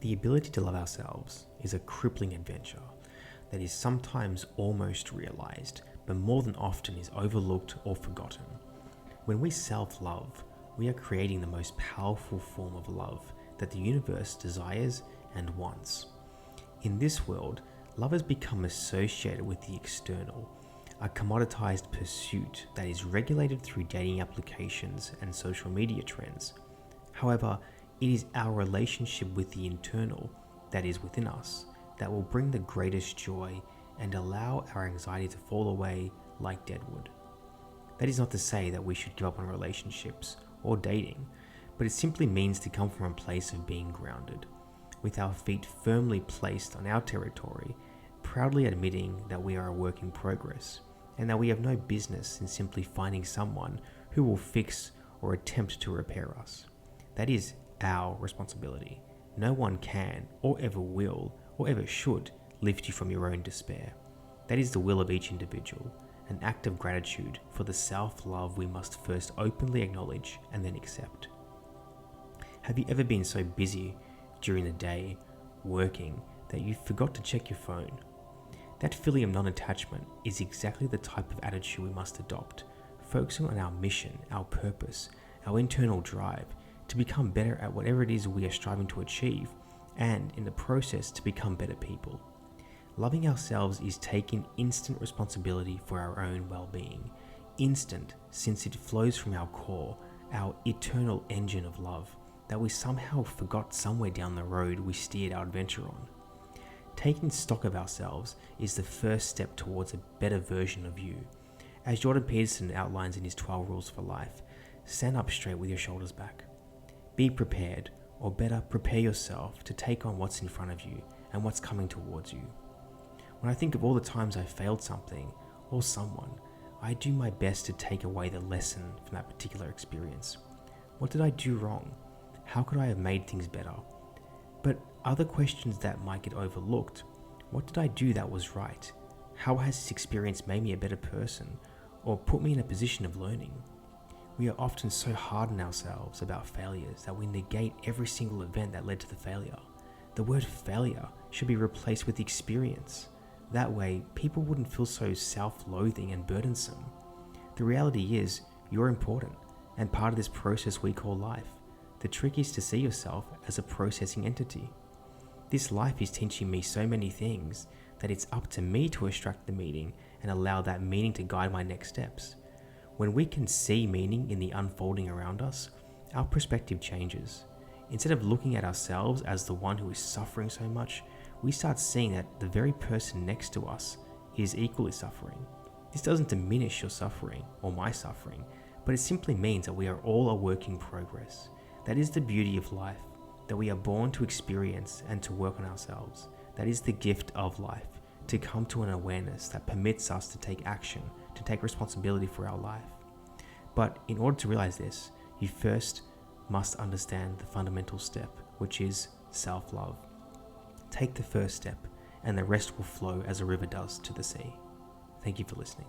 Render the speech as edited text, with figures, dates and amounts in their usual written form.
The ability to love ourselves is a crippling adventure that is sometimes almost realized, but more than often is overlooked or forgotten. When we self-love, we are creating the most powerful form of love that the universe desires and wants. In this world, love has become associated with the external, a commoditized pursuit that is regulated through dating applications and social media trends. However, it is our relationship with the internal, that is within us, that will bring the greatest joy and allow our anxiety to fall away like deadwood. That is not to say that we should give up on relationships or dating, but it simply means to come from a place of being grounded, with our feet firmly placed on our territory, proudly admitting that we are a work in progress, and that we have no business in simply finding someone who will fix or attempt to repair us. That is our responsibility. No one can, or ever will, or ever should, lift you from your own despair. That is the will of each individual, an act of gratitude for the self-love we must first openly acknowledge and then accept. Have you ever been so busy during the day, working, that you forgot to check your phone? That feeling of non-attachment is exactly the type of attitude we must adopt, focusing on our mission, our purpose, our internal drive, to become better at whatever it is we are striving to achieve, and in the process to become better people. Loving ourselves is taking instant responsibility for our own well-being. Instant, since it flows from our core, our eternal engine of love, that we somehow forgot somewhere down the road we steered our adventure on. Taking stock of ourselves is the first step towards a better version of you. As Jordan Peterson outlines in his 12 Rules for Life, stand up straight with your shoulders back. Be prepared, or better, prepare yourself to take on what's in front of you and what's coming towards you. When I think of all the times I failed something or someone, I do my best to take away the lesson from that particular experience. What did I do wrong? How could I have made things better? But other questions that might get overlooked: what did I do that was right? How has this experience made me a better person or put me in a position of learning? We are often so hard on ourselves about failures that we negate every single event that led to the failure. The word failure should be replaced with experience. That way, people wouldn't feel so self-loathing and burdensome. The reality is, you're important and part of this process we call life. The trick is to see yourself as a processing entity. This life is teaching me so many things that it's up to me to extract the meaning and allow that meaning to guide my next steps. When we can see meaning in the unfolding around us, our perspective changes. Instead of looking at ourselves as the one who is suffering so much, we start seeing that the very person next to us is equally suffering. This doesn't diminish your suffering or my suffering, but it simply means that we are all a work in progress. That is the beauty of life, that we are born to experience and to work on ourselves. That is the gift of life, to come to an awareness that permits us to take action, to take responsibility for our life. But in order to realize this, you first must understand the fundamental step, which is self-love. Take the first step, and the rest will flow as a river does to the sea. Thank you for listening.